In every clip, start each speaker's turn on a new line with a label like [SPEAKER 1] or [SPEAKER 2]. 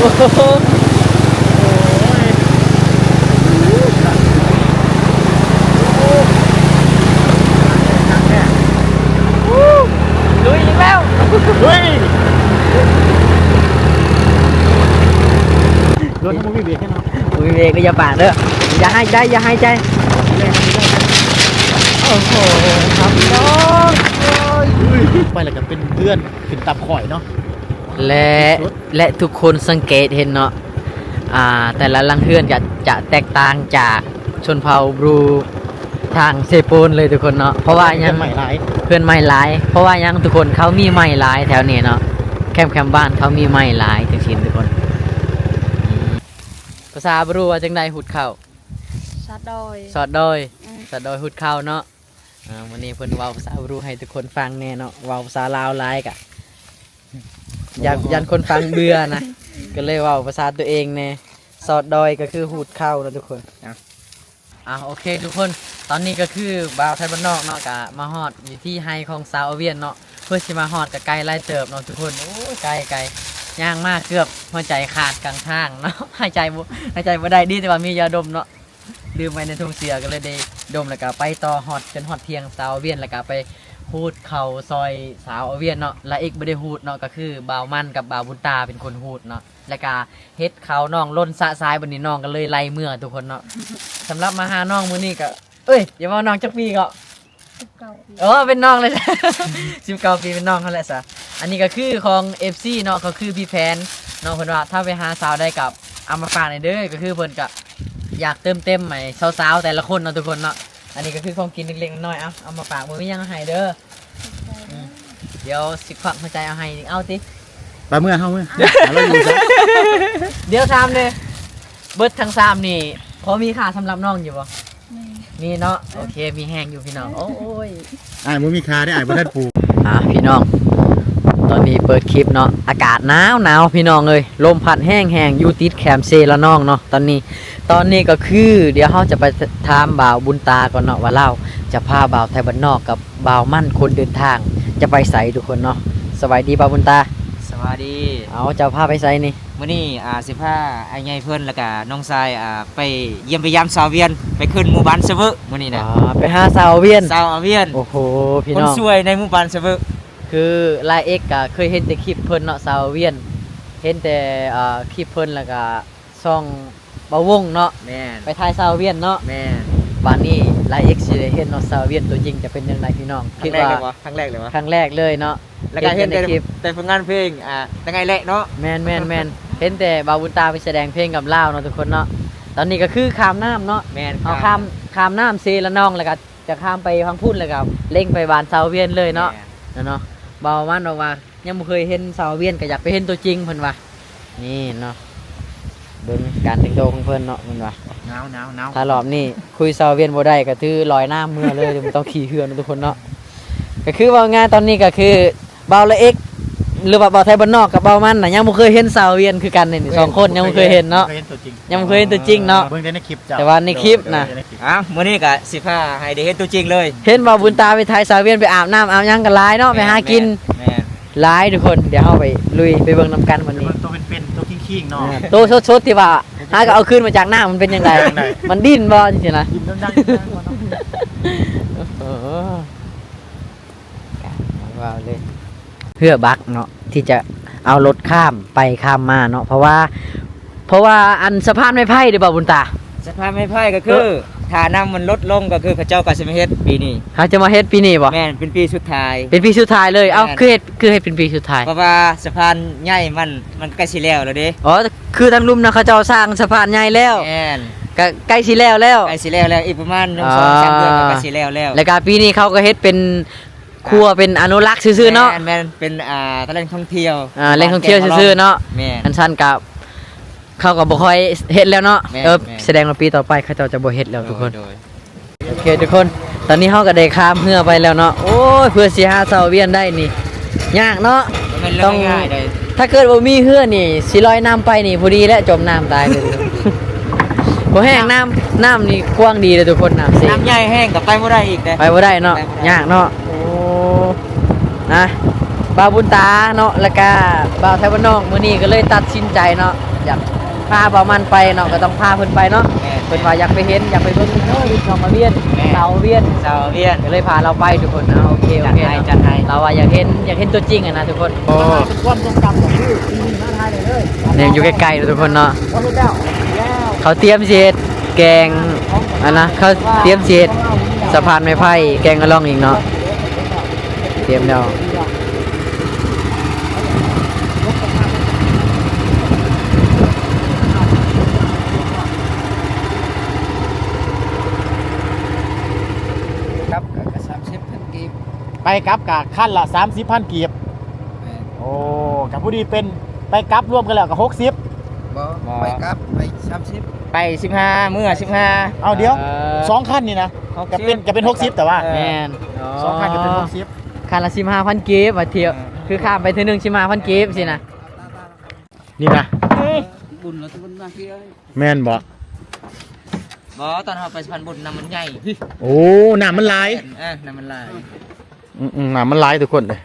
[SPEAKER 1] ลุยอีกแล้ว
[SPEAKER 2] เฮ้ยรถมันมีเบรกแค่นั้น
[SPEAKER 1] มีเบรกก็อย่าปากเด้ออย่าให้ใจอย่าให้ใจโอ้โหครับน้อง
[SPEAKER 2] ไปแล้วก็เป็นเพื่อนขึ้นตับข่อยเนาะ
[SPEAKER 1] และทุกคนสังเกตเห็นเนาะแต่ละลังเฮือนจะแตกต่างจากชนเผ่าบรูทางเซโปนเลยทุกคนเนาะเพราะว่ายังเพื่อนไม่หลายเพราะว่ายังทุกคนเขามีไม่หลายแถวนี้เนาะแคมป์บ้านเขามีไม่หลายจริงๆทุกคนภาษาบรูว่าจังใดหุดเข้า
[SPEAKER 3] สอดด
[SPEAKER 1] อยหุดเข้าเนาะวันนี้เพิ่นเว้าภาษาบรูให้ทุกคนฟังแน่เนาะเว้าภาษาลาวหลายกะยันคนฟังเบื่อนะก็เลยเว้าภาษาตัวเองแน่สอดดอยก็คือหุดเข้านะทุกคนโอเคทุกคนตอนนี้ก็คือบ่าวไทยบ้านนอกเนาะกะมาฮอดอยู่ที่ไฮของสาวเวียนเนาะเพื่อสิมาฮอดกับไกลไล่เติบเนาะทุกคนโอ้ไกลย่างมากเกือบหัวใจขาดกลางทางเนาะหายใจบ่ได้ดีแต่ว่ามียาดมเนาะดื่มไปในทุ่งเสียก็เลยได้ดมแล้วก็ไปต่อฮอดจนฮอดเที่ยงสาวเวียนแล้วก็ไปฮูดเข่าซอยสาวเวียนเนาะและอีกบ่ได้ฮูดเนาะก็คือบ่าวมันกับบ่าวบุญตาเป็นคนฮูดเนาะแล้วก็เฮ็ดเขาน้องล้นสะซ้ายบัดนี้น้องก็เลยไล่เมื่อทุกคนเนาะสำหรับมาหาน้องมื้อนี้ก็อย่าว่าน้องจักปีก็เป็นน้องเลย19 ปีเป็นน้องเขาแหละซะอันนี้ก็คือของ FC เนาะก็คือพี่แพนน้องเพิ่นว่าถ้าไปหาสาวได้กับเอามาฝากหน่อยเด้อก็คือเพิ่นก็อยากเติมใหม่สาวๆแต่ละคนเนาะทุกคนเนาะอันนี้ก็คือของกินเล็กๆน้อยๆเอามาฝากบ่มีหยังให้เด้อเดี๋ยวสิควักหัวใจเอาให้เอาติ
[SPEAKER 2] ไปเมื่อเฮาเราอยู่ซะ
[SPEAKER 1] เดี๋ยวถามเลยเบิดทั้ง3นี่พอมีค่าสำหรับน้องอยู่บ่มีเนาะโอเคมีแห้งอยู่พี่น้องโอ้ย
[SPEAKER 2] บ่มีค่าได้บ่ทันปลูก
[SPEAKER 1] พี่น้องตอนนี้เปิดคลิปเนาะอากาศหนาวพี่น้องเอ้ยลมพัดแห้งอยู่ติดแคมป์เซละน้องเนาะตอนนี้ก็คือเดี๋ยวเราจะไปถามบ่าวบุญตาก่อนเนาะว่าเราจะพาบ่าวไทยบ้านนอกกับบ่าวมั่นคนเดินทางจะไปไสทุกคนเนาะสวัสดีบ่าวบุญตา
[SPEAKER 4] สวัสดี
[SPEAKER 1] จะพาไปไสนี่
[SPEAKER 4] มื้อนี้สิพาไอ้ใหญ่เพิ่นแล้วก็น้องชายไปเยี่ยมไปยามสาวเวียนไปขึ้นหมู่บ้านเซเวอร์มื้อนี้นะ
[SPEAKER 1] ไปหาสาวเวียน
[SPEAKER 4] โ
[SPEAKER 1] อ้โหพี่น้อง
[SPEAKER 4] คนสวยในหมู่บ้านเซเวอร์
[SPEAKER 1] คือลายเอ็กก็เคยเห็นแต่คลิปเพิ่นเนาะสาวเวียนเห็นแต่คลิปเพิ่นแล้วก็ช่องบ่าวงเนาะ
[SPEAKER 4] แม่น
[SPEAKER 1] ไปถ่ายสาวเวียนเนาะ
[SPEAKER 4] แม่น
[SPEAKER 1] บัดนี้ลายเอ็กสิได้เห็นเนาะสาวเวียนตัวจริงจะเป็นจังไดพี่น้อง
[SPEAKER 4] คิดว่าครั้งแรกเลยวะ
[SPEAKER 1] ครั้งแรกเลยเนาะ
[SPEAKER 4] แล้วก็เห็นแต่ผลงานเพลงยังไงแหละเนาะ
[SPEAKER 1] แม่นเห็นแต่บ่าวบุญตาไปแสดงเพลงกับลาวเนาะทุกคนเนาะตอนนี้ก็คือข้ามน้ำเนาะ
[SPEAKER 4] แม่น
[SPEAKER 1] เอาข้ามน้ำเซละน้องแล้วก็จะข้ามไปทางพุ่นแล้วก็เล่งไปบ้านสาวเวียนเลยเนาะเนาะบ่าวมันบอกว่ายังบ่เคยเห็นสาวเวียนก็อยากไปเห็นตัวจริงเพิ่นว่านี่เนาะเบิ่งการแต่งตัวของเพิ่นเนาะเพิ่นว่า
[SPEAKER 4] หนาว
[SPEAKER 1] ถ้ารอบนี้คุยสาวเวียนบ่ได้ก็ถือลอยน้ำเมื่อเลยมันต้องขี่เหือทุกคนเนาะก็คือว่างานตอนนี้ก็คือบ่าวละเอ็กหรือว่าบ่าวไทยบ้านนอกกับบ่าวมันน่ะยังบ่เคยเห็นสาวเวียนคือกันนี่2คนยังบ่เคยเห็นเนาะยังบ่เคยเห็นตัวจริงเนาะ
[SPEAKER 2] เบิ่งในคลิปจ้ะ
[SPEAKER 1] แต่ว่าในคลิปน่ะ
[SPEAKER 4] มื้อนี้ก็สิพาให้ได้เห็นตัวจริงเลย
[SPEAKER 1] เห็นบ่าวบุญตาไปถ่ายสาวเวียนไปอาบน้ำอาบหยังกันหลายเนาะไปหากินหลายทุกคนเดี๋ยวเฮาไปลุยไปเบิ่งนำกันวันนี้
[SPEAKER 2] ตัวเป็นตัวคิงๆเนาะ
[SPEAKER 1] ตัวสดๆที่ว่าหาก็เอาขึ้นมาจากน้ำมันเป็นยังไงมันดิ้นบ่จริงๆนะ
[SPEAKER 2] ดิ้นดัง
[SPEAKER 1] ว้าวเลยเพื่อบักเนาะที่จะเอารถข้ามไปข้ามมาเนาะเพราะว่าอันสะพานไม้ไผ่เด้อบ่าวบุญตา
[SPEAKER 4] สะพานไม้ไผ่ก็คือถ้าน้ำมันลดลงก็คือเขาเจ้าก็สิมาเฮ็ดปีนี้
[SPEAKER 1] เขาจะมาเฮ็ดปีนี้บ่
[SPEAKER 4] แม่นเป็นปีสุดท้าย
[SPEAKER 1] เลยเอ้าคือเฮ็ดเป็นปีสุดท้าย
[SPEAKER 4] เพราะว่าสะพานใหญ่มันใกล้สิแล้วเด้
[SPEAKER 1] คือทางลุ่มนะเขาเจ้าสร้างสะพานใหญ่แล้ว
[SPEAKER 4] แม่น
[SPEAKER 1] ก็ใกล้สิแล้ว
[SPEAKER 4] อีกประมาณ 1-2-3 เดือนก็สิแล้ว
[SPEAKER 1] แล้วก็ปีนี้เขาก็เฮ็ดเป็นครัวเป็นอนุรักษ์ซื่อๆเนาะ
[SPEAKER 4] แม่นเป็นแหล่งท่องเที่ยว
[SPEAKER 1] แหล่งท่องเที่ยวซื่อๆเนาะอันซั่นกับเขาก็บ่ค่อยเฮ็ดแล้วเนาะแสดงว่าปีต่อไปเขาจะบ่เฮ็ดแล้วทุกคนโอเคทุกคนตอนนี้เฮาก็ได้ข้ามเรือไปแล้วเนาะโอ้ยเพื่อสิหาสาวเวียนได้นี่ยากเนาะ
[SPEAKER 4] ต้องง่ายเลย
[SPEAKER 1] ถ้าเกิดบ่มีเรือนี่สิลอยน้ำไปนี่พอดีแล้วจมน้ำตายเลยบ่แห้งน้ำนี่กว้างดีเลยทุกคนน้
[SPEAKER 4] ำใหญ่แห้งก็ไปบ่ได้อีก
[SPEAKER 1] ไปบ่ได้เนาะยากเนาะโอ้นะบ่าวบุญตาเนาะแล้วก็บ่าวไทยบ้านนอกมื้อนี้ก็เลยตัดสินใจเนาะ อยากพาเบามันไปเนาะก็ต้องพาเพิ่นไปเนาะ
[SPEAKER 4] แม่น
[SPEAKER 1] เพิ่นว่าอยากไปเห็นอยากไปเบิ่งเฮ้ยน้องมาเวียน
[SPEAKER 4] แม่
[SPEAKER 1] เสาเวียน
[SPEAKER 4] ชาวเวียน
[SPEAKER 1] ก็เลยพาเราไปทุกคนนะโอเคโอเค
[SPEAKER 4] จัดให้
[SPEAKER 1] เราว่าอยากเห็นตัวจริงอะนะทุกคน
[SPEAKER 2] โอ้เป็นความทรงจำของพี่ปีนี้มาทายเลย
[SPEAKER 1] เนี่ยอยู่ใกล้ๆทุกคนเนาะ
[SPEAKER 2] ว่ารู้แล้วแล้ว
[SPEAKER 1] เขาเตรียมสิเฮ็ดแกงอันนะเขาเตรียมสิเฮ็ดสะพานไม้ไผ่แกงกะล่องอีกเนาะเตรียมแล้ว
[SPEAKER 4] ครับก็30,000กีบ
[SPEAKER 2] ไปกลับกับขั้นละ30,000กีบโอ้กับผู้ดีเป็นไปกลับรวมกันแล้วกับ60
[SPEAKER 3] บ่ไปครับไป30
[SPEAKER 4] ไป15มื้อ15
[SPEAKER 2] เอาเดี๋ยว2ขั้นนี่นะก็เป็น60แต่ว่า
[SPEAKER 1] แม่น
[SPEAKER 2] 2ขั้นก็เป็น60
[SPEAKER 1] คันละ15,000กีบว่าเที่ยวคือข้ามไปเทื่อนึง15,000กีบสินะ
[SPEAKER 2] นี่นะ
[SPEAKER 3] บุญแล้วทุกคนมาที่เอ้ย
[SPEAKER 2] แม่นบ่
[SPEAKER 4] บ่ตอนเฮาไปสะพานบุญน้ำมันใหญ่
[SPEAKER 2] โอ้น้ำมันหลาย
[SPEAKER 4] น้ำมันลาย
[SPEAKER 2] น้ำมันหลายทุกคนเลย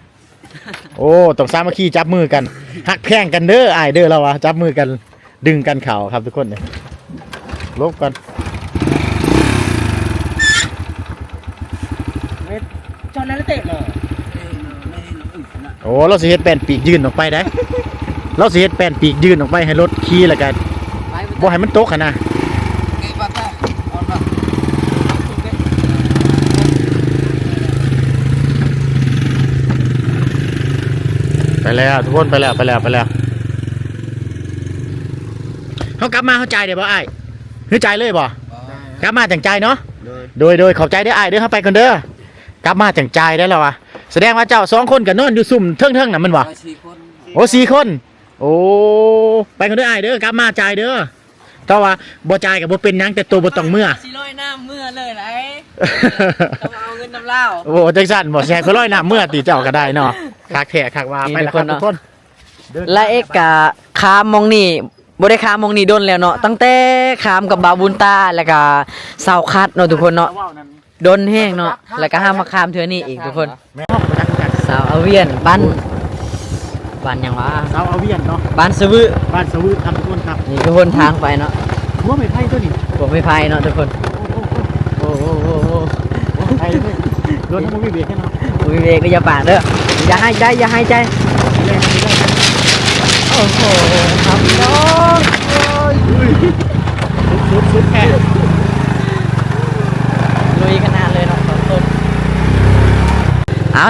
[SPEAKER 2] โอ้ต้องสามัคคีจับมือกันหักแพงกันเด้ออ้ายเด้อเราวะจับมือกันดึงกันเข่าครับทุกคนเลยลบกัน
[SPEAKER 4] จอดแล้วเตะเลย
[SPEAKER 2] โอ้เราสิเฮ็ดแป้นปีกยื่นออกไปได้ เราสิเฮ็ดแป้นปีกยื่นออกไปให้รถขี่แล้วกันบ่ให้มันตกอะนะ
[SPEAKER 3] กี่บาทอ่ะเอาละ
[SPEAKER 2] ไปแล้วทุกคนไปแล้วเขากลับมาเขาจ่ายเดี๋ยวบ่อ้ายเฮ้ยจ่ายเลยบ่กลับมาจังจ่ายเนาะโดยขอบใจเด้ออ้ายเด้อเข้าไปกันเด้อกลับมาจังจ่ายได้แล้ววะแสดงว่าเจ้า2คนก็นอนอยู่ซุ่มเทิงๆน่ะมันบ่
[SPEAKER 3] ไป4 คน
[SPEAKER 2] โอ้4 คน โอ้ไปกันเด้ออ้ายเด้อกลับมาจ่ายเด้อแต่ว่าบ่จ่ายก็บ่เป็นหยังแต่ตัวบ่ต้องเมื่อ
[SPEAKER 1] สิร้อยน้ำเมื่อเลยไหนต้องเอาเงินน้ำเหล้า
[SPEAKER 2] โอ้จังสั่นบ่แซ่ก็ร้อยน้ำเมื่อติเจ้าก็ได้เนาะคักแท้คักว่าไปแล้วครับทุกคน
[SPEAKER 1] และเอกกะขามมองนี่บ่ได้ขามมองนี่โดนแล้วเนาะตั้งแต่ขามกับบาวบุญตาแล้วก็สาวคัดเนาะทุกคนเนาะโดนแห้งเนาะแล้วก็ห้ามมาขามเทื่อนี้อีกทุกคน
[SPEAKER 2] แม่ห้องไปจักกัน
[SPEAKER 1] สาวอาเวียนบ้านหยังวะ
[SPEAKER 2] สาวเอาเวียนเนาะ
[SPEAKER 1] บ้านสะวือ
[SPEAKER 2] บ้านสวืครับทุกคนครับ
[SPEAKER 1] นี่คือคนทางไปเนาะ
[SPEAKER 2] หัวไม่ไผ่ตัวนี้
[SPEAKER 1] ผมไม่พายเนาะทุกคนโอ้โห
[SPEAKER 2] หัวไม่ไผ่เลยโดนทั้งบ่มีเบรกแค่เนาะ
[SPEAKER 1] วิเวกก็อย่าปากเด้ออย่าให้ใจอย่าให้ใจโอ้โหครับน้องโอ้ย
[SPEAKER 2] สุดแค่
[SPEAKER 1] ลุยขนาดเลยเนาะต้น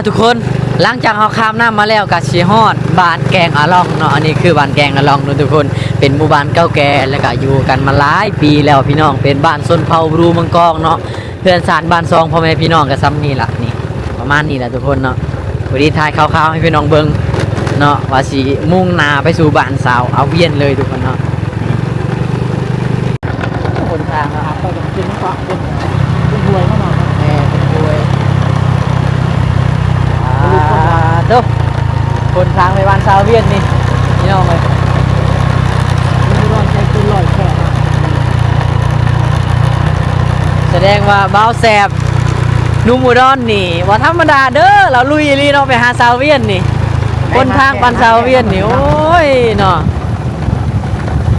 [SPEAKER 1] ทุกคนหลังจากเราข้ามน้ำมาแล้วกับชีฮอดบ้านแกงอาล่องเนาะอันนี้คือบ้านแกงอาล่องเนาะทุกคนเป็นหมู่บ้านเก่าแก่แล้วก็อยู่กันมาหลายปีแล้วพี่น้องเป็นบ้านส้นเผาบรูเมืองกองเนาะเพื่อนสารบ้านซองพ่อแม่พี่น้องกับซ้ำนี่ล่ะนี่ประมาณนี้แหละทุกคนเนาะวันนี้ถ่ายคร่าวๆให้พี่น้องเบิ่งเนาะว่าสิมุ่งหน้าไปสู่บ้านสาวเอาเวียนเลยทุกคนเนาะคนทางเนาะ
[SPEAKER 2] ไปกับกินน้ำปลาเป็นรวยเข้ามา
[SPEAKER 1] แม่เป็นรวยเด้อคนทางไปบ้านสาวเวียนนี่พี่น้องเลย
[SPEAKER 2] ไม่ร้อนใจเป็นลอยแค่
[SPEAKER 1] แสดงว่าบ้าวแสบหนุ่มอุดรนี่ว่าธรรมดาเด้อเราลุยอีหลีเนาะไปหาสาวเวียนนี่คนทางปันสาวเวียนนี่โอ้ยเนาะ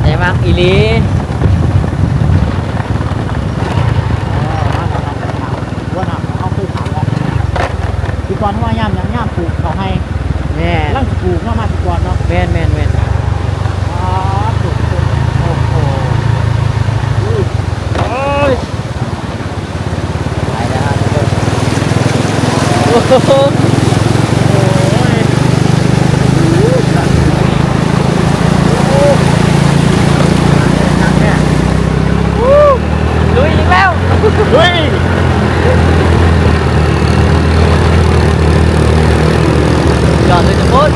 [SPEAKER 1] ได้มากอีหลี
[SPEAKER 2] ว่าน้ำเขาเคยถามแล้วคือก่อนว่าย่ำยังย่ำปลูกเขาให้
[SPEAKER 1] แม่
[SPEAKER 2] ร่างปลูกมาสิก่อนเนาะ
[SPEAKER 1] แม่น
[SPEAKER 2] ปลูกโอ้โห
[SPEAKER 1] ไปแล้วครับทุกคนโอ้โหลุยอีกแล้ว
[SPEAKER 2] เฮ้ย
[SPEAKER 1] จอดเลยทุกคน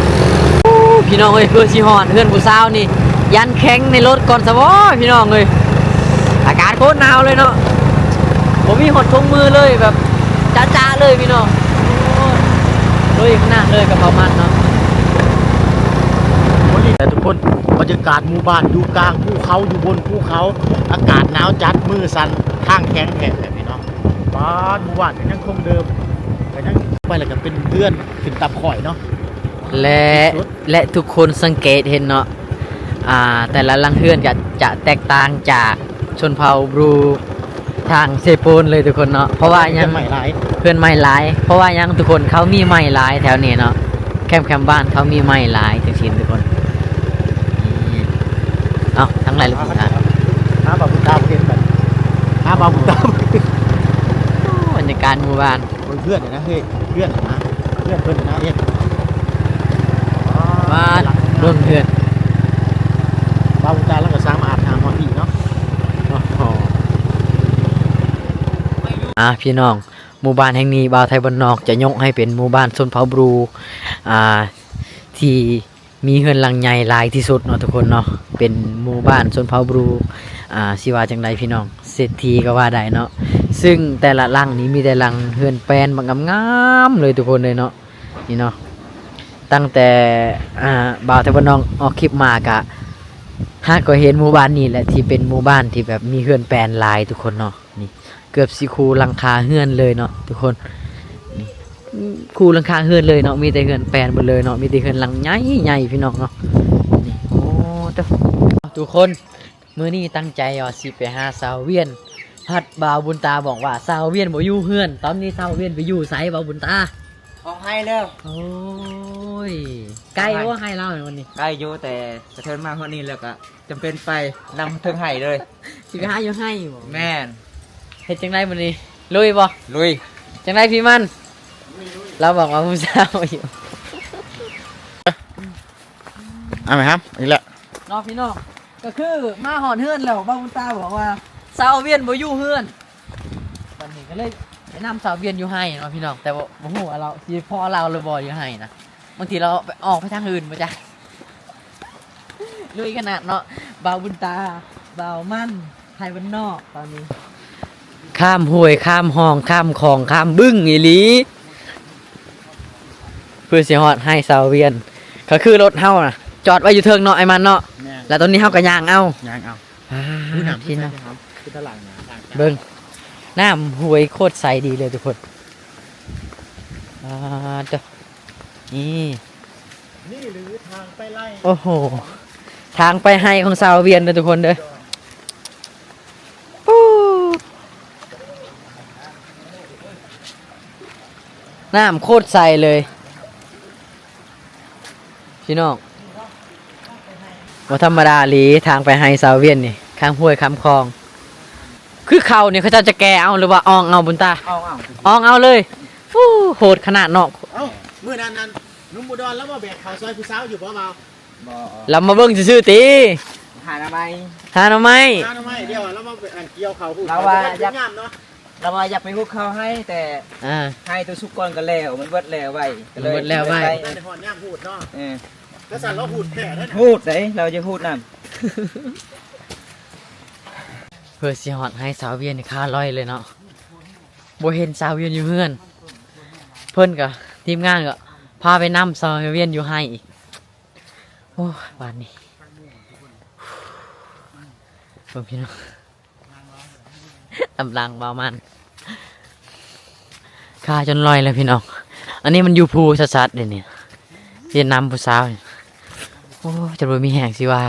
[SPEAKER 1] พี่น้องเอ้ยเพื่อนชิฮอนเพื่อนผู้สาวนี่ ยันแข็งในรถก่อนสะวอพี่น้องเอ้ยอากาศโคตรหนาวเลยเนาะผมมีหดทงมือเลยแบบจ้าๆเลยพี่น้องโอ้ยลุยข้างหน้าเลยกับเผามันเนาะ
[SPEAKER 2] แต่ทุกคนบรรยากาศหมู่บ้านอยู่กลางภูเขาอยู่บนภูเขาอากาศหนาวจัดมือสั่นข้างแข็งแข็งแบบนี้เนาะบ้านหมู่บ้านก็ยังคงเดิมก็ยังไปแล้วก็เป็นเพื่อนขึ้นตับข่อยเนาะ
[SPEAKER 1] และทุกคนสังเกตเห็นเนาะ แต่ละลังเฮือนจะแตกต่างจากชนเผ่าบรูทางเซโปนเลยทุกคนเนาะเพราะว่ายัง
[SPEAKER 2] ใหม่หลาย
[SPEAKER 1] เพื่อนไม้หลายเพราะว่ายังทุกคนเขามีไม้หลายแถวนี้เนาะแคมป์บ้านเขามีไม้หลายจังซี่ทุกคนนี่เอ้าทั้งหลายลูกหลาน
[SPEAKER 2] หาบาบุตาเห็นกันหาบาบุตา
[SPEAKER 1] บรรยากาศหมู่บ้าน
[SPEAKER 2] เพื่อนนะเฮ้ยเพื่อนนะเพื่อนเพื่อนนะเอ็ด
[SPEAKER 1] บ้านร่วมเพื่อน
[SPEAKER 2] บาบุตาแล้วก็สร้างมาอาบน้ำหอมอีกเนาะ
[SPEAKER 1] พี่น้องหมู่บ้านแห่งนี้บ่าวไทยบ้านนอกจะยกให้เป็นหมู่บ้านชนเผ่าบรูที่มีเฮือนหลังใหญ่หลายที่สุดเนาะทุกคนเนาะเป็นหมู่บ้านชนเผ่าบรูสิว่าจังไดพี่น้องเศรษฐีก็ว่าได้เนาะซึ่งแต่ละหลังนี้มีแต่หลังเฮือนแปลนบักงามๆเลยทุกคนเลยเนาะนี่เนาะตั้งแต่บ่าวไทยบ้านนอกออกคลิปมากะหากก็เห็นหมู่บ้านนี้แหละที่เป็นหมู่บ้านที่แบบมีเฮือนแปลนหลายทุกคนเนาะนี่เกือบสิคูหลังคาเฮือนเลยเนาะทุกคนนี่คูหลังคาเฮือนเลยเนาะมีแต่เฮือนแปลนหมดเลยเนาะมีแต่เฮือนหลังใหญ่ๆพี่น้องเนาะนี่โอ้ทุกคนมื้อนี้ตั้งใจว่าสิไปหาสาวเวียนพัดบ่าวบุญตาบอกว่าสาวเวียนบ่อยู่เฮือนตอนนี้สาวเวียนไปอยู่ไสบ่าวบุญตา
[SPEAKER 4] ของให้แล้ว
[SPEAKER 1] โอ้ยใกล้ว่าให้เราเนี่ยวันนี้
[SPEAKER 4] ใกล้อยู่แต่สะเทินมาคนนี้แล้วก็จำเป็นไปนำถึงให้เลย
[SPEAKER 1] สิไปหาอยู่ให้บ่
[SPEAKER 4] แม่น
[SPEAKER 1] เฮ็ดจังไดมื้อนี้ลุยบ่
[SPEAKER 4] ลุย
[SPEAKER 1] จังไดพี่มันเราบอกว่าผู้สาวอยู่
[SPEAKER 2] เอาไหมครับนี่แหละ
[SPEAKER 1] น้องพี่น้องก็คือมาหอนเฮือนแล้วบ้าบุญตาบอกว่าสาวเวียนบ่อยู่เฮือนวันนี้ก็เลยแนะนำสาวเวียนอยู่ให้เนาะพี่น้องแต่ว่าบ่ฮู้ว่าเราสิพอเราหรือบ่อยู่ให้นะบางทีเราไปออกไปทางอื่นบ่จ้ะลุยขนาดเนาะบ่าวบุญตาบ่าวมั่นไทยบ้านนอกตอนนี้ข้ามห้วยข้ามห้องข้ามคลองข้ามบึ้งอีหลีเพื่อสิฮอดให้สาวเวียนก็คือรถเฮาน่ะจอดไว้อยู่เทิงเนาะไอ้มันเนาะแล้วตอนนี้เฮาก็ย่างเอา
[SPEAKER 2] ยางเอา
[SPEAKER 1] พี่น้อง
[SPEAKER 2] คือตลาดนะ
[SPEAKER 1] เบิ่งน้ำห้วยโคตรใสดีเลยทุกคนเด้อนี่
[SPEAKER 2] นี่หรือทางไปไล่
[SPEAKER 1] โอ้โหทางไปให้ของสาวเวียนเด้อทุกคนเด้อปู๊น้ำโคตรใสเลยพี่น้องว่าธรรมดาหลีทางไปให้สาวเวียนนี่ข้างห้วยข้ามคลองคือเขาเนี่ยเขาจะแกเอาหรือว่าอองเอาบุญตา
[SPEAKER 4] เอา
[SPEAKER 1] อองเอาเลยฟู้โหดขนาดเนาะ
[SPEAKER 2] เอ้ามื้อนั้นนุ่มบุดรแล้วมาแบกเขาซอยผู้สาวอยู่บ่เบา
[SPEAKER 4] บ่
[SPEAKER 1] เรามาเบิ่งซื่อๆตี
[SPEAKER 4] หาทำไม
[SPEAKER 1] หาหน่อไม้
[SPEAKER 2] ทำไมเดี๋ยวแล้วมาเกี่ยวเขาผู้
[SPEAKER 4] เราว่า
[SPEAKER 2] อยากงามเนาะ
[SPEAKER 4] เราว่าอยากไปคุกเขาให้แต่
[SPEAKER 1] อ่า
[SPEAKER 4] ให้ตัวสุกก่อนก็แล้วมันเบิดแล้วไว้ก็เลย
[SPEAKER 1] มันเบิดแล้วไว้
[SPEAKER 2] นั่นหอนย่างพูดเนาะ
[SPEAKER 4] เออ
[SPEAKER 2] แล้วสั่นเราพูดแค่นั้น
[SPEAKER 4] พูดเลยเราจะพูดนั่น
[SPEAKER 1] เพื่อสิฮอดให้สาวเวียนนี่ค่าร้อยเลยเนาะบ่เห็นสาวเวียนอยู่เฮือน เพิ่นก็ทีมงานก็พาไปนำสาวเวียนอยู่ให้อีกโอ้ยบาดนี้เบิ่งพี่น้องตำลังเบามันค่าจนลอยเลยพี่น้องอันนี้มันอยู่ภูชัดๆเดี๋ยวนี้เวียนนำผู้สาวนี่โอ้ยจะบ่มีแห่งสิว่า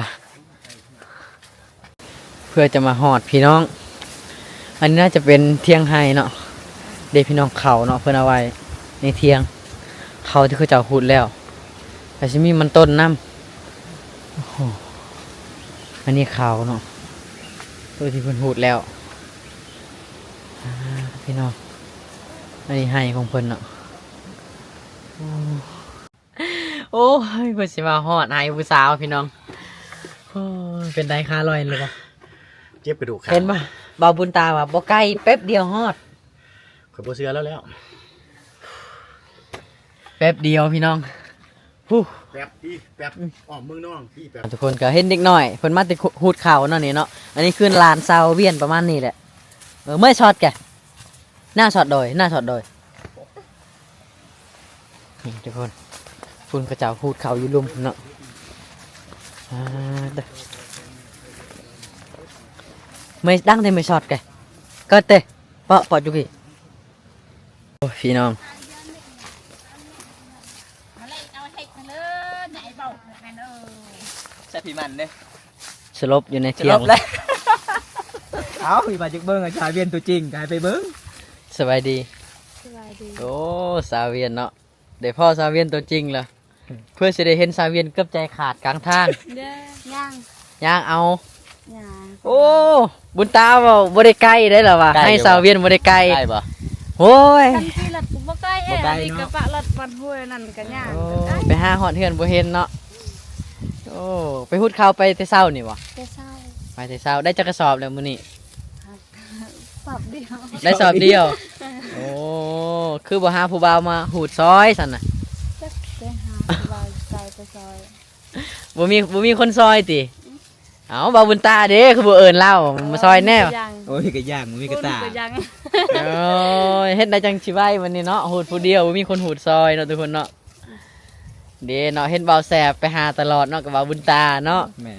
[SPEAKER 1] เพื่อจะมาหอดพี่น้องอันนี้น่าจะเป็นเที่ยงไฮเนาะเด็กพี่น้องเขาเนาะเพื่อนเอาไว้ในเที่ยงเขาที่เขาจะขุดแล้วแต่ชิมีมันต้นน้ำโอ้โหอันนี้เขาเนาะตัวที่เพิ่นหูดแล้วพี่น้องอันนี้ไฮของเพิ่นเนาะโอ้ยเพิ่นสิมาหอดไฮผู้สาวพี่น้องโอ้ยเป็นได้ค่าลอยเลยปะ
[SPEAKER 2] เจ็บกระดูกขา
[SPEAKER 1] เห็นป่ะบาบุญตาว่ะบ่ไกลแป๊บเดียวฮอด
[SPEAKER 2] ข่อยบ่เชื่อแล้ว
[SPEAKER 1] แป๊บเดียวพี่น้องฮู้
[SPEAKER 2] แป๊บพี่แป๊บอ้อมเมืองน้องพี่แป๊บ
[SPEAKER 1] ทุกคนก็เห็นเด็กน้อยเพิ่นมาติหูดเข่าเนาะนี่เนาะอันนี้คือลานซาวเวียนประมาณนี้แหละเมื่อช็อตแกหน้าช็อตโดยนี่ทุกคนฝุ่นกระเจ้าหูดเข่าอยู่ลุมเนาะเด้อไม่ดังแต่ไม่ช็อตแกก็เตะเปาะจุกี้โอ้พี่น้อง
[SPEAKER 4] ใช่พี่มัน เด้
[SPEAKER 1] สลบอยู่ใน
[SPEAKER 4] จะ
[SPEAKER 1] เที่ย
[SPEAKER 4] ล
[SPEAKER 1] ง
[SPEAKER 4] บเลยเอาพี่มาจากเบิ้งอาจารย์เวียนตัวจริงกลายไปเบิ้ง
[SPEAKER 1] สบายดี
[SPEAKER 5] สบายดี
[SPEAKER 1] โอ้สาวเวียนเนาะเดี๋ยวพ่อสาวเวียนตัวจริงเหรอเพื่อจะได้เห็นสาวเวียนเกือบใจขาดกลางทาง
[SPEAKER 5] เด้อย่าง
[SPEAKER 1] ย่างเอา
[SPEAKER 5] ย่าง
[SPEAKER 1] โอ้บุญตาบ่ได้ใกล้ได้หรอวะให้สาวเวียนบ่ได้ใกล้
[SPEAKER 4] ได้ปะ
[SPEAKER 1] โอ้ย
[SPEAKER 5] ทันทีหลัดกูบ่ใกล้เอ้ย
[SPEAKER 4] บ่ใกล้
[SPEAKER 5] อันนี้
[SPEAKER 4] เนาะ
[SPEAKER 5] กระปะหลัดบันห้วยนั่นก็ย่าง
[SPEAKER 1] โอ้
[SPEAKER 5] ก็ได้
[SPEAKER 1] ไปหาหอดเฮือนบ่เห็นเนาะโอ้ไปหุดข้าวไปแต่เช้านี่บ่
[SPEAKER 5] แต่เศร้า
[SPEAKER 1] ไปแต่เช้าได้จักกระสอบแล้วมื้อนี้
[SPEAKER 5] สอบเดียว
[SPEAKER 1] ได้สอบเดียวโอ้คือบ่หาผู้บ่าวมาหูดซอยสั่นน่ะ
[SPEAKER 5] จักไปหาสบายใจไปซอย
[SPEAKER 1] บ่มีคนซอยติเอ้าบ่าวบุญตาเด้คือบ่เอิ้นเล่ามาซอยแน่
[SPEAKER 5] ก็ย่าง
[SPEAKER 4] โอ้ยก็ย่างมันมีกระตา
[SPEAKER 5] ก็ย่าง
[SPEAKER 1] โอ้ยเฮ็ดได้จังสิไว้วันนี้เนาะหูดผู้เดียวบ่มีคนหูดซอยเนาะทุกคนเนาะเด้เนาะเห็นเบาแสบไปหาตลอดเนาะกับเบาบุญตาเนาะ
[SPEAKER 4] แม่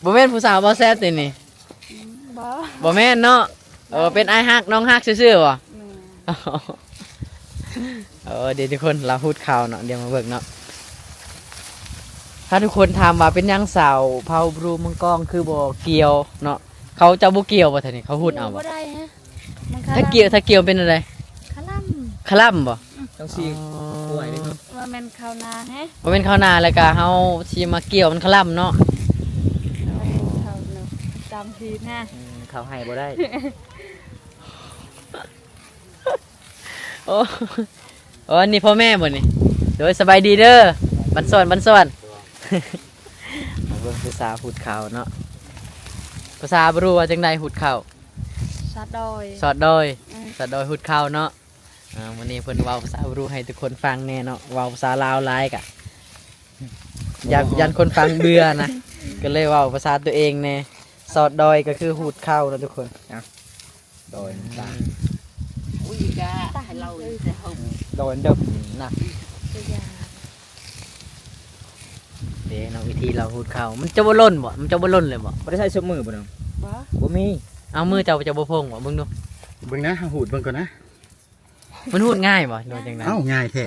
[SPEAKER 1] บ่แม่นผู้สาวเบาแสบตินี่
[SPEAKER 5] บ่
[SPEAKER 1] บ่แม่นเนาะเป็นอ้ายฮักน้องฮักซื่อๆบ่
[SPEAKER 5] แม่
[SPEAKER 1] เดี๋ยวทุกคนเราพูดข่าวเนาะเดี๋ยวมาเบิ่งเนาะถ้าทุกคนถามว่าเป็นหยังสาวเผาบรูมังกองคือบ่เกี่ยวเนาะเขาจะบ่เกี่ยวบ่ท่านี่เขาพูดเอาบ่
[SPEAKER 5] บ่ได้ฮะมัน
[SPEAKER 1] ถ้าเกี่ยวเป็นอะไร
[SPEAKER 5] คลั่ม
[SPEAKER 1] คล่ำบ่
[SPEAKER 4] ต้องซีป่วยเลยเนาะ
[SPEAKER 5] ว่าแม่นข้าวนาฮะ
[SPEAKER 1] บ่เป็นข้าวนาแล้วก็เฮาสิมาเกี่ยวมันคล่ำเนาะ
[SPEAKER 5] ข้าวเนาะตามทีนะ
[SPEAKER 4] เขาให้บ่ได้
[SPEAKER 1] โอ้อันนี้พ่อแม่บ่นี่โดยสบายดีเด้อบันสอนมาเบิ่งภาษาพูดข่าวเนาะภาษาบ่รู้ว่าจังไดพูดข่าว
[SPEAKER 5] สัตว์ดอย
[SPEAKER 1] สอดดอย
[SPEAKER 5] อืม
[SPEAKER 1] สอดดอยพูดข่าวเนาะวันนี้เพิ่นเว้าภาษาบ่รู้ให้ทุกคนฟังแน่เนาะเว้าภาษาลาวหลายกะยันคนฟังเบื่อนะ ก็เลยเว้าภาษาตัวเองแน่สอดดอยก็คือพูดข่าวเนาะทุกคน
[SPEAKER 4] โดยตา
[SPEAKER 5] อุ้ยกะตายเราแต่เฮา
[SPEAKER 1] โดนเด้อนะ
[SPEAKER 5] ก็ย่าง
[SPEAKER 1] เด้เนาะวิธีเราพูดข่าวมันจะบ่ล่นบ่มันจะบ่ล่นเลยบ่
[SPEAKER 4] บ่ได้ใช้สมือบ่เนาะ
[SPEAKER 5] บ่
[SPEAKER 4] บ่มี
[SPEAKER 1] เอามือเจ้าจะบ่พงบ่เบิ่งดู
[SPEAKER 2] เบิ่งนะหูดเบิ่งก่อนนะ
[SPEAKER 1] มันพูดง่ายบ่โดยจังนั้น
[SPEAKER 2] เอ้าง่ายแท้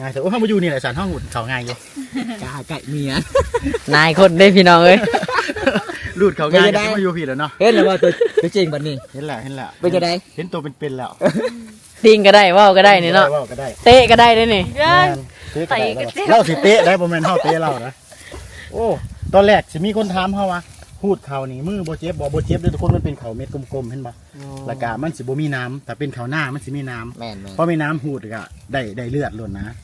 [SPEAKER 2] ง่ายแต่ว่าเฮามาอยู่นี่แหละสารห้องหูดเขาง่ายอยู่
[SPEAKER 4] กาไก่เมีย
[SPEAKER 1] นายคนได้พี่น้องเอ้ย
[SPEAKER 2] รูดเขาง่ายแต่มาอยู่พี่แล้วเนาะ
[SPEAKER 4] เห็นแล้วว่าตัวจริงบัดนี้
[SPEAKER 2] เห็นแล้ว
[SPEAKER 4] เป็นจังได๋
[SPEAKER 2] เห็นตัวเป็นๆแล้ว
[SPEAKER 1] ติงก็ได้เว้าก็ได้นี่เนาะ
[SPEAKER 2] ว้ก็ได้
[SPEAKER 1] เตะก็ได้เด้นี่
[SPEAKER 5] ย่าง
[SPEAKER 2] เตะก็ได้แล้วเราสิเตะได้บ่แม่นเฮาเตะเรานะโอ้ตอนแรกสิมีคนถามเฮาว่าหูดเขานี่มือบ่เจ็บบ่เจ็บเด้อทุกคนมันเป็นเขาเม็ดกลมๆเห็นบ่แล้วก็มันสิบ่มีน้ำแต่เป็นเขาหน้ามันสิมีน้ำ
[SPEAKER 4] แม่น
[SPEAKER 2] พอมีน้ำหูดก็ได้เลือดล้นนะ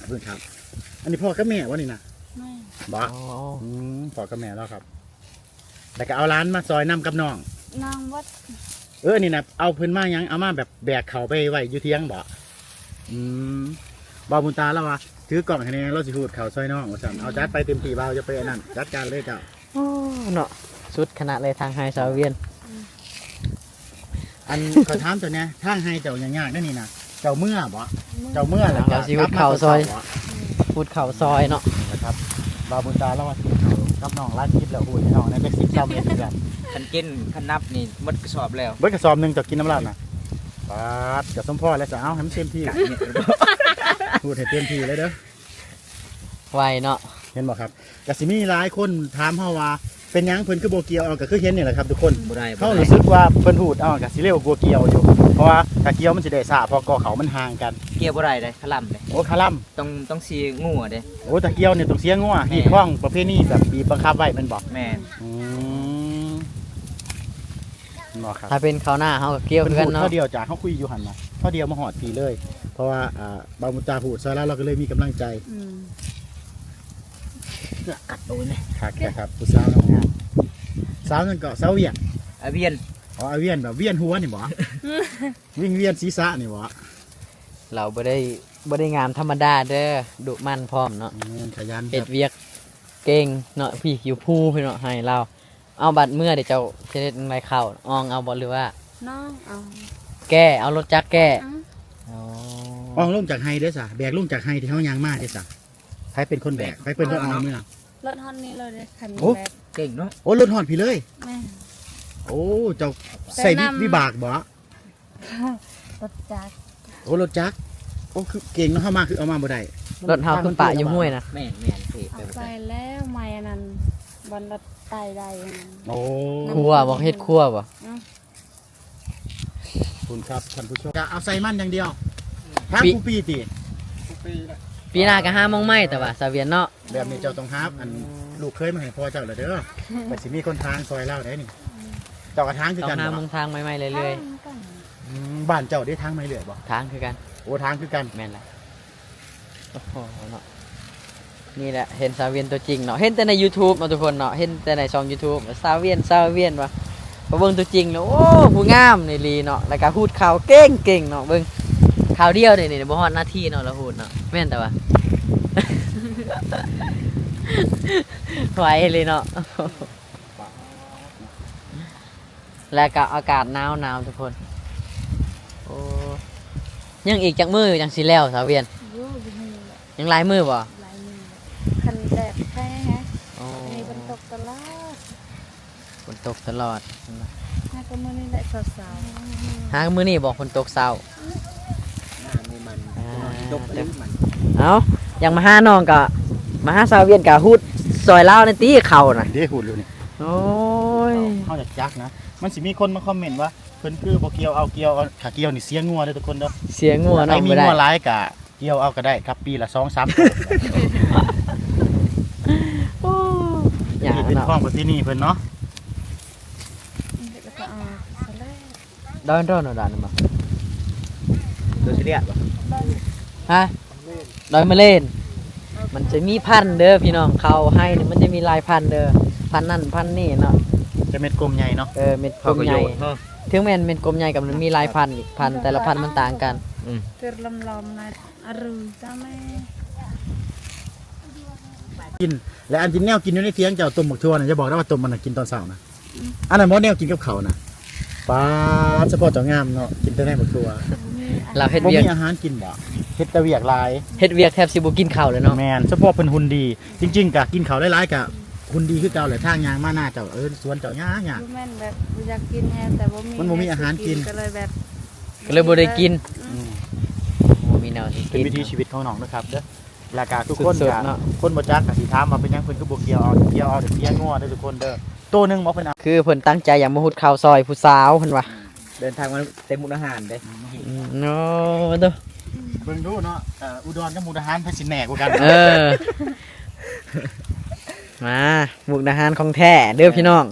[SPEAKER 2] เพื่อนครับ อันนี้พ่อกับแม่วะนี่นะ
[SPEAKER 5] ไม่
[SPEAKER 2] บ่พ่อกับแม่แล้วครับแต่ก็เอาร้านมาซอยน้ำกับน้อง
[SPEAKER 5] นางวัด
[SPEAKER 2] นี่นะเอาเพิ่นมายังเอามาแบบแบกเขาไปไว้อยู่เที่ยงบ่บ่บุญตาแล้ววะถือกล่องให้แน่เราสิหูดเขาซอยน้องว่าซั่นเอาจัดไปเต็มที่บ่าวจะไปอันนั้นจัดการเลยเจ้า
[SPEAKER 1] โอ้เนาะสุดขนาดเลยทางไฮสาวเวียน
[SPEAKER 2] อันขอถามเจ้าเนี่ยทางให้เจ้าอย่างยากนั่นนี่นะเจ้าเมื่อบ่เจ้าเมื่อแล้ว
[SPEAKER 1] เราสิหูดเขาซอย
[SPEAKER 2] บ่
[SPEAKER 1] พูดเข่าซอยเนาะ
[SPEAKER 2] นะครับบาวบุญตาแล้วว่ากับน้องร้านคลิปแล้วหูดให้น้องในเป็นสิบซ้ำเลยคือกัน
[SPEAKER 4] คันกินคันนับนี่หมดกระสอบแล้ว
[SPEAKER 2] เบิดกระสอบหนึงจะกินน้ำลาดนะปาดกับสมพ่อแล้วจะเอาให้มันเต็มที่หูดให้เต็มที่เลยเด้อ
[SPEAKER 1] ไวเนาะ
[SPEAKER 2] เห็นบ่ครับกสิมีหลายคนถามเฮาว่าเป็นหยังเพิ่นคือโบเกียวเอาก็คือเห็นนี่แหละครับทุกคน
[SPEAKER 4] บ่ได้
[SPEAKER 2] เขารู้สึกว่าเพิ่นหูดเอาก็สิเร็วกว่าเกียวอยู่เพราะว่าถ้าเกียวมันสิได้ซ่าเพราะกอเขามันห่างกัน
[SPEAKER 4] เกี่ยวบ่ได้เด้ขล่ำเด้
[SPEAKER 2] โอ้คาล่ำ
[SPEAKER 4] ต้องซีงูอะเด้
[SPEAKER 2] โอ้ถ้าเกียวเนี่ยต้องเสียงัวหีดข้องประเภทนี้แบบบีบบังคับไว้แมันบอก
[SPEAKER 4] แม่น
[SPEAKER 2] เนาะครับ
[SPEAKER 1] ถ้าเป็นเขาวหน้าเขาก็เกี่ยว
[SPEAKER 2] เพิ่น
[SPEAKER 1] กัน
[SPEAKER 2] พูด
[SPEAKER 1] เนาะ
[SPEAKER 2] เท่าเดียวจากเขาคุยอยู่หันมาเท่าเดียวมาหอดปีเลย เพราะว่าบางมุตาพูดซอยแล้วเราก็เลยมีกำลังใจ
[SPEAKER 5] อืม
[SPEAKER 4] กัดโดนเลย
[SPEAKER 2] ครับครับผู้สาวงามสาวนั่นก็สาวเวียน
[SPEAKER 4] อาเวียน
[SPEAKER 2] อ๋อเอาเวียนแบบเวียนหัวนี่บ่ วิ่งเวียนศีรษะนี่บ่
[SPEAKER 1] เราบ่ได้งามธรรมดาเด้อดุมันพร้อมเนาะ
[SPEAKER 2] ขยันค
[SPEAKER 1] เฮ็
[SPEAKER 2] รั
[SPEAKER 1] ด
[SPEAKER 2] บ
[SPEAKER 1] เวียกเก่งเนาะพี่อยู่ผู้พี่เนาะให้เราเอาบัตรเมื่อเดี๋ยวเจ้าจะได้อะไรเข้าอองเอาบ่หรือว่า
[SPEAKER 5] น้องเอา
[SPEAKER 1] แก้เอารถจักรแก้
[SPEAKER 5] อ่ะ
[SPEAKER 1] อ๋อ
[SPEAKER 2] อองลงจากไฮเด้อสะแบกลงจากไฮที่เขายางมาเด้อสะใครเป็นคนแบกใครเป็นคนเอาเมื่อ
[SPEAKER 5] รถฮอนนี้เลยเด้อคัน
[SPEAKER 2] โอ้
[SPEAKER 5] แบบ
[SPEAKER 4] เก่งเนาะ
[SPEAKER 2] โอ้รถหอดพี่เลย
[SPEAKER 5] แม่
[SPEAKER 2] โอ้เจ้าใส่วิบากบ่
[SPEAKER 5] รถจักร
[SPEAKER 2] โอ้รถจักรโอ้คือเก่งเนาะเข้ามาคือเอามาบ่ได้
[SPEAKER 1] รถเฮาคือปะอยู่ห้วยนะ
[SPEAKER 4] แม่นแม่นพี่
[SPEAKER 5] เอาไปแล้วไม่อันนั้นบอลรถไตได้อันนั้น
[SPEAKER 2] โอ้
[SPEAKER 1] ครัวบ่เฮ็ดครัวบ่
[SPEAKER 2] คุณครับท่านผู้ชมจะเอาใส่มันอย่างเดียวห้ามกูปีติ
[SPEAKER 1] ปีหน้าก็5โมงไหม้แต่ว่าซาเวียนเนาะ
[SPEAKER 2] แบบนี้เจ้าต้องฮับอันลูกเคยมาให้พ่อเจ้าเลยเด้อแต่สิมีคนทางซอยเล่าได้นี่เจ้ากระทางคือ
[SPEAKER 1] ต้อง
[SPEAKER 2] กัน
[SPEAKER 1] 5
[SPEAKER 2] บ่
[SPEAKER 1] โมงทางใหม่ๆเรื่อย
[SPEAKER 2] บ้านเจ้าได้ทางไม่เหลือบ่
[SPEAKER 1] ๆทางคือกัน
[SPEAKER 2] โอ้ทางคือกัน
[SPEAKER 1] แม่นละโอ้โหเนาะนี่แหละเห็นซาเวียนตัวจริงเนาะเห็นแต่ใน YouTube เนาะทุกคนเนาะเห็นแต่ในช่อง YouTube ซาเวียนว่ะพอเบิ่งตัวจริงเนาะโอ้ผู้งามนี่ลีเนาะแล้วก็พูดข่าวเก่งเนาะเบิ่งข่าวเดียวนี่บ่ฮอดนาทีเนาะแล้วพูดเนาะแม่นแต่ว่า ไหวเลยเนาะ แล้วก็อากาศหนาวทุกคนโอ้ยังอีกจักมือจังสิแล้วซาเวียน
[SPEAKER 5] โย่บ่มีแหละ
[SPEAKER 1] ยังหลายมือบ่
[SPEAKER 5] หลายมือคันแดดแท้ฮะ
[SPEAKER 1] โอ้
[SPEAKER 5] มีฝนตกตลอด
[SPEAKER 1] ฝนตกตลอด
[SPEAKER 5] ถ้าก็มื้อนี้แหละสาว
[SPEAKER 1] หามือนี่บอกฝนตกเศร้า
[SPEAKER 4] น้ำนี่มัน
[SPEAKER 1] อ่า
[SPEAKER 4] ตกปลื้มมัน
[SPEAKER 1] เอายังมาหาน้องกะมาหาซาเวียนกะฮูดซอยเล่าวในตีเข่าน่ะ
[SPEAKER 2] เด้หูดอยู่นี่
[SPEAKER 1] โอ้ย
[SPEAKER 2] เฮาอยากจักนะมันสิมีคนมาคอมเมนต์ว่าเพิ่นคือบ่เกี่ยวเอาเกี่ยวเอาขาเกี่ยวนี่เสียงัวเด้อทุกคนเด้อ
[SPEAKER 1] เสียงงัว
[SPEAKER 2] ใคร
[SPEAKER 1] เนาะ
[SPEAKER 2] มี
[SPEAKER 1] บ่ได้
[SPEAKER 2] งัวหลายกะเกี่ยวเอาก็ได้ครับปีละ 2-3 ตัว
[SPEAKER 1] โอ้ย
[SPEAKER 2] นี่เป็น
[SPEAKER 1] เนาะ
[SPEAKER 2] ข้องประเพณีเพิ่นเนาะ
[SPEAKER 5] ๆเด็กก็เอาซะแล้ว
[SPEAKER 1] ดอนเนาะดอนมา
[SPEAKER 4] ตัวสิเรียกบ่
[SPEAKER 1] ฮะดอยมาเล่น มันจะมีพันธุ์เด้อพี่น้องเขาให้นี่มันจะมีลายพันธุ์เด้อพันธุ์นั่นพันธุ์นี่เนาะ
[SPEAKER 2] จะเม็ดกลมใหญ่เนาะ
[SPEAKER 1] เม็ดกลมใหญ่ถึงแม้นเป็นกลมใหญ่กับมันมีลายพันธุ์อีกพันธุ์แต่ละพันธุ์มันต่างกัน
[SPEAKER 5] เกิดลำๆนะอรุณจ้าแม่
[SPEAKER 2] กินและอันที่แนวกินอยู่ในเถียงเจ้าต้มหมกทั่วน่ะจะบอกได้ว่าต้มมันน่ะกินตอนเช้านะอันนั้นบ่แนวกินกับข้าวนะป้าดเฉพาะเจ้างามเนาะกินแต่ในหมกทั่ว
[SPEAKER 1] เราเฮ็ด
[SPEAKER 2] บ่
[SPEAKER 1] เวียก
[SPEAKER 2] มีอาหารกินบ่เฮ็ดแต่เวียกหลาย
[SPEAKER 1] เฮ็ดเวียกแทบสิบ่กินข้าวเลยเนาะ
[SPEAKER 2] แม่นเฉพาะเพิ่นหุ่นดี จริงๆกะกินข้าวหลายๆกะหุ่นดีคือเก่าแหละทางยางมาหน้าเจ้าสวนเจ้ายาก
[SPEAKER 5] ดูแม่นแบบอยากกินแฮแต่บ่มี
[SPEAKER 2] มันบ่มีอาหารกิน
[SPEAKER 5] ก็เลยแบบ
[SPEAKER 1] ก็เลยบ่ได้กิน
[SPEAKER 2] อืม
[SPEAKER 1] บ่มีแนวสิ
[SPEAKER 2] เป็น
[SPEAKER 1] กิน
[SPEAKER 2] วิถีชีวิตของน้องนะครับเด้อแล้วก็ทุกคน
[SPEAKER 1] สุด
[SPEAKER 2] ก็
[SPEAKER 1] ๆเนาะ
[SPEAKER 2] คนบ่จักก็สิถามว่าเป็นหยังเพิ่นคือบ่เกี่ยวเอาเกี่ยวเอาแต่เสียงัวเด้อทุกคนเด้อตัวหนึงบ่เพิ่นเอา
[SPEAKER 1] คือเพิ่นตั้งใจอยากมาหุดข้าวซอยผู้สาวเพิ่นว่า
[SPEAKER 4] เดินทางมาเต็มมุกอาหารเด้
[SPEAKER 1] โน้เด้อ
[SPEAKER 2] เบิ่งดูเนาะอุดรกับมุกดาหารเพิ่นสิแหน่กว่ากัน
[SPEAKER 1] เออ มามุกดาหารของแท้เด้อพี่น้อง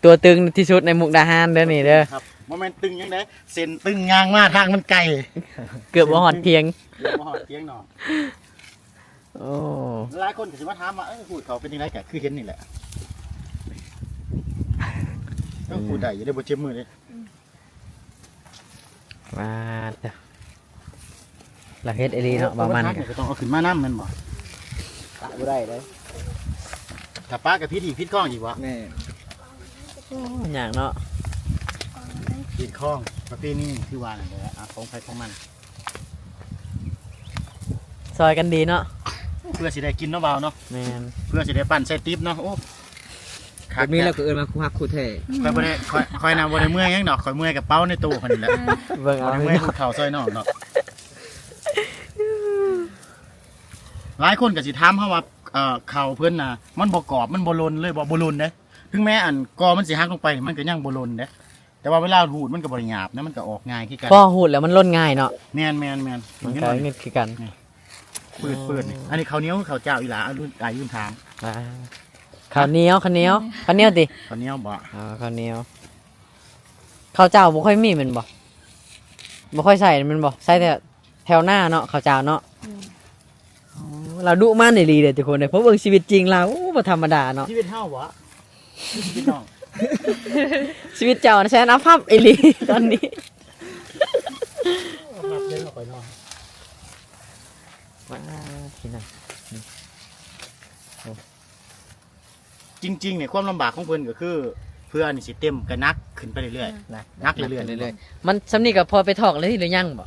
[SPEAKER 1] ตัวตึงที่สุดในมุกดาหารเด้อนี่เด้อ
[SPEAKER 2] ครับบ่แม่นตึงจังได๋เส้นตึงยางมาทางมันไกล
[SPEAKER 1] เกือบบ่ฮอดเพียง
[SPEAKER 2] เดี๋ยวมาหอดเตียงเนาะ
[SPEAKER 1] โอ้
[SPEAKER 2] หลายคนก็สิมาถามว่าพูดเขาเป็นจังได๋ก็คือเห็นนี่แหละพูดได้อย่าได้บ่เจ็บมือเลย
[SPEAKER 1] มาเด้อเราเฮ็ดไอ้ลีเนาะประมาณ
[SPEAKER 2] ก็ต้องเอาขึ้นมาน้ำมันบ่
[SPEAKER 4] ตะบ่ได้เลย
[SPEAKER 2] ถ้าป้ากับพิษอีกพิษข้องอีกวะ
[SPEAKER 4] แม่
[SPEAKER 1] อย่างเนาะ
[SPEAKER 2] พิษข้องประเภทนี้คือว่าอะไรเลยของใครของมัน
[SPEAKER 1] ซอยกันดีเนาะ
[SPEAKER 2] เพื่อสิได้กินเนาะเบาเนาะ
[SPEAKER 1] แม่น
[SPEAKER 2] เพื่อสิได้ปั่นใส่ติ๊บเนาะโอ้
[SPEAKER 4] แบบนี้เราก็เอิ้นมาคู่ฮักคู่แท้
[SPEAKER 2] คอยบ่ได้คอยนำบ่ได้เมื่อยหยังดอกคอยเมื่อยกับเป้าในตู้คนนี้แหละ
[SPEAKER 1] เบิ่ง
[SPEAKER 2] บ่
[SPEAKER 1] เอา
[SPEAKER 2] ได้
[SPEAKER 1] พี่
[SPEAKER 2] เมื่อย
[SPEAKER 1] น้อง
[SPEAKER 2] กับข่าวซอยนอกเนาะหลายคนก็สิถามเฮาว่าข่าวเพิ่นน่ะมันบ่กรอบมันบ่ลนเลยบ่ลนเด้ถึงแม้อันกอมันสิหักลงไปมันก็ยังบ่ลนเด้แต่ว่าเวลาหูดมันก็บ่ได้หยาบนะมันก็ออกง่ายคือกัน
[SPEAKER 1] พอหูดแล้วมันล่นง่ายเนาะ
[SPEAKER 2] แม่น
[SPEAKER 1] มันก็เงิดคือกัน
[SPEAKER 2] ปืดนี่อันนี้ข้าวเหนียวข้าวเจ้าอีหลารุ่นอายุถาม
[SPEAKER 1] อ่าข้าวเหนียวติ
[SPEAKER 2] ข้าวเหนียวบ่
[SPEAKER 1] ข้าวเหนียวข้าวเจ้าบ่ค่อยมีแมันบ่ค่อยใส่แมันบ่ใส่แต่แถวหน้าเนาะข้าวเจ้าเนาะเราดุมันอีหลีเด้อทุกคนเด้อเพราะเบิ่งชีวิตจริงเราโอ้บ่ธรรมดาเนาะ
[SPEAKER 2] ชีวิตเฮาบ่ชีวิตน้อง
[SPEAKER 1] ชีวิตเจ้าน่ะแสนอภัพอีหลีตอนนี้
[SPEAKER 2] รับเล่นออกไปน้อง
[SPEAKER 1] มาที่นั่น
[SPEAKER 2] จริงๆเนี่ยความลำบากของเพิ่นก็คือเพื่อนนี่สิเต็มก็นักขึ้นไปเรื่อยๆนักเรื่อยๆ
[SPEAKER 1] มันสำนีก็พอไปถอกเลยหรือยังบ่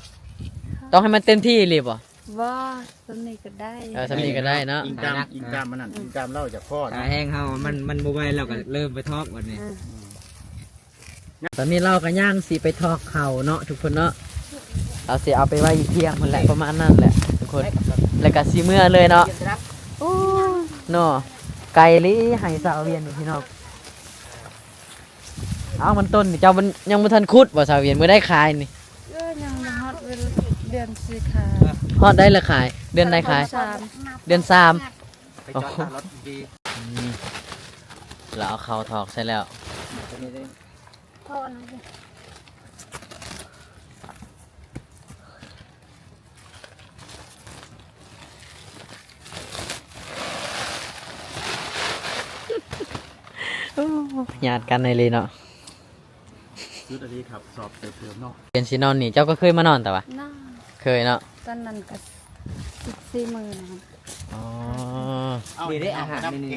[SPEAKER 1] ต้องให้มันเต็มที่เลยบ่
[SPEAKER 5] ว่าตอนนี้ก็ได้
[SPEAKER 1] สำนีก็ได้เนาะ
[SPEAKER 2] อิงตามมันนั่นอิงตามเล่าจากพ่อ
[SPEAKER 4] ตา
[SPEAKER 2] นะ
[SPEAKER 4] แห้งเฮามันบ่ไหวเราก็เริ่มไปทอกวันนี้
[SPEAKER 1] ตอนนี้เราก็ย่างสิไปทอกเข่าเนาะทุกคนเนาะเราสิเอาไปไว้อยู่เที่ยงมันแหละประมาณนั้นแหละทุกคน แล้วก็สิเมื่อเลยเนาะโอ้เนาะไกลลิให้สาวเวียนนี่พี่น้องเอามันต้นนี่เจ้ามันยังบ่ทันขุดบ่สาวเวียนมื้อได้ขายนี่
[SPEAKER 5] ก็ยังบ่ฮอดเดือนสีขา
[SPEAKER 1] ฮอดได้ละขาย เดือนใดขาย
[SPEAKER 5] สาม
[SPEAKER 1] เดือน3
[SPEAKER 3] ไปจอดตามรถดี
[SPEAKER 1] แล้วเอาเข้าถอกใส่แล้ว
[SPEAKER 5] พ่อนะ
[SPEAKER 1] ญาติกันในเลยเนาะ
[SPEAKER 2] ซื้ออันนี้ครับสอบเติมเนาะ
[SPEAKER 1] เป็นสินอนนี่เจ้าก็เคยมานอนแต่ว่า
[SPEAKER 5] น่า
[SPEAKER 1] เคยเนาะ
[SPEAKER 5] ตอนนั้นก็14มื้อนะครับ
[SPEAKER 1] อ๋อ
[SPEAKER 4] นี่ได้อาหารนี่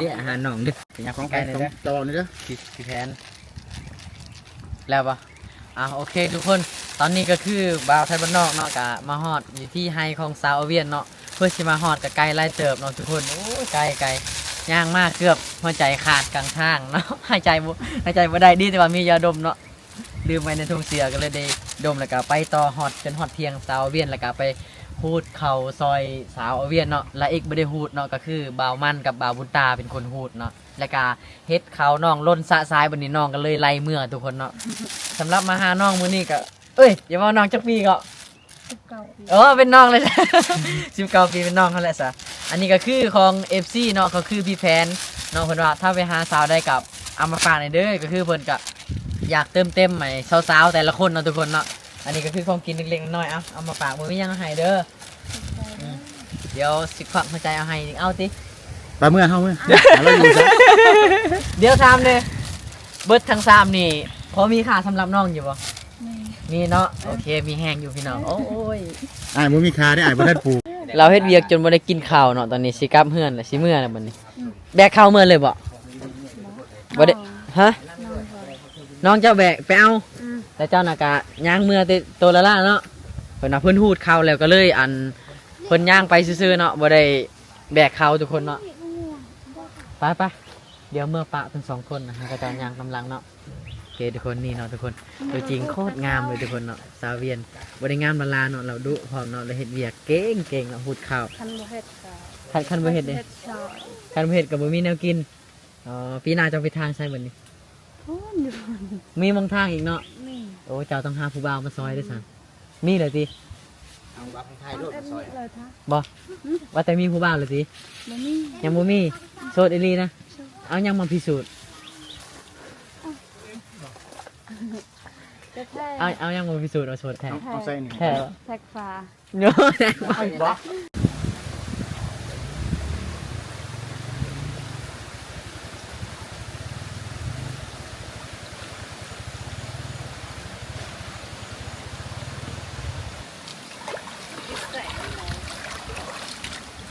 [SPEAKER 4] ได้อาหารหนองดึก
[SPEAKER 2] อยากของไก่เลยนะต่อเลยเด้อ
[SPEAKER 1] พี่แพนแล้วปะโอเคทุกคนตอนนี้ก็คือบ่าวไทยบ้านนอกเนาะกะมาฮอดอยู่ที่ไฮของซาวเวียนเนาะเพื่อสิมาฮอดกับไกลไล่เติบเนาะทุกคนโอ้ยไกลย่างมากเกือบหัวใจขาดกลางทางเนาะ หายใจบ่ได้ดีแต่ว่ามียาดมเนาะลืมไว้ในถุงเสียก็เลยได้ดมแล้วก็ไปต่อฮอดจนฮอดเพียงซาวเวียนแล้วก็ไปฮูดเข่าซอยสาวเวียนเนาะและอีกบ่ได้ฮูดเนาะก็คือบ่าวมันกับบ่าวบุญตาเป็นคนฮูดเนาะแล้วก็เฮ็ดเขาน้องล้นสะซ้ายบัดนี้น้องก็เลยไล่เมื่อทุกคนเนาะสำหรับมาหาน้องมื้อนี้ก็เอ้ยอย่าว่าน้องจักปีก็
[SPEAKER 5] 19
[SPEAKER 1] เป็นน้องเลย 19 ปีเป็นน้องเขาแหละซะอันนี้ก็คือของ FC เนาะก็คือพี่แพนเนาะเพิ่นว่าถ้าไปหาสาวได้กับเอามาฝากหน่อยเด้อก็คือเพิ่นก็อยากเติมเต็มให้สาวๆแต่ละคนเนาะทุกคนเนาะอันนี้ก็คือของกินเล็กๆน้อยๆเอามาฝากบ่มีหยังให้เด้อเดี๋ยวสิควักหัวใจเอาให้เอาติ
[SPEAKER 2] ไปเมื่อเฮาเมื่อเราอยู่ซะ
[SPEAKER 1] เดี๋ยวถามเลยเบิดทั้ง3นี่พอมีค่าสำหรับน้องอยู่บ่
[SPEAKER 5] นี่
[SPEAKER 1] มีเนาะโอเคมีแห้งอยู่พี่น้องโอ้ย
[SPEAKER 2] อ้ายบ่มีคาได้อ้ายบ่ทันปลูก
[SPEAKER 1] เราเฮ็ดเวียกจนบ่ได้กินข้าวเนาะตอนนี้สิกลับเฮือนแล้วสิเมื่อแล้วบัดนี้แบกข้าวเมื่อเลยบ่บ่ได้ฮะ
[SPEAKER 5] น้องบ่
[SPEAKER 1] น้องเจ้าแบกไปเอา
[SPEAKER 5] อืม
[SPEAKER 1] แต่เจ้าน่ะกะย่างเมื่อแต่ตัวละล่าเนาะเพิ่นน่ะเพิ่นฮูดข้าวแล้วก็เลยอันเพิ่นย่างไปซื่อๆเนาะบ่ได้แบกข้าวทุกคนเนาะไปเดี๋ยวเมื่อปะทั้ง2คนนะฮะก็จะย่างกำลังเนาะโอเคทุกคนนี่เนาะทุกคนตัวจริงโคตรงามเลยทุกคนเนาะสาวเวียนบ่ได้งามลาเนาะเราดุพร้อมเนาะเราเฮ็ดเวียกเก่งเนาะฮูดข้าว
[SPEAKER 5] คันบ่เฮ็ดก็
[SPEAKER 1] คันบ่เฮ็ดเด้
[SPEAKER 5] เฮ็ดซอย
[SPEAKER 1] คันบ่เฮ็ดก็บ่มีแนวกินอ๋อปีหน้าจะไปทางใช่บัดนี้
[SPEAKER 5] โอ้ยอยู่
[SPEAKER 1] มีมองทางอีกเนาะ
[SPEAKER 5] นี่
[SPEAKER 1] โอ้เจ้าต้องหาผู้บ่าวมาซอยด้วยสันมีเลยสิ
[SPEAKER 3] เอาบักไทยรถ
[SPEAKER 5] เอ็ด
[SPEAKER 3] ซอย
[SPEAKER 5] เลยท่า
[SPEAKER 1] บ่ว่าแต่มีผู้บ่าวเลยสิ
[SPEAKER 5] บ่มี
[SPEAKER 1] ยังบ่มีโสดอีหลีนะเอายังมาพิสูจน์
[SPEAKER 5] แต่แท้
[SPEAKER 1] เอายังมาพิสูจน์เอาโสดแท้
[SPEAKER 2] เอาใส่นี่
[SPEAKER 1] แท้บ่
[SPEAKER 5] แท็กฟ้า
[SPEAKER 1] โน้แท้บ่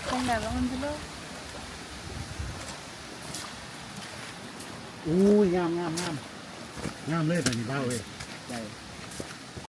[SPEAKER 5] เป็นแบบว่ามันเป็นโลก
[SPEAKER 2] อู้ยงามเลยตอนนี้เบ้าเว้ย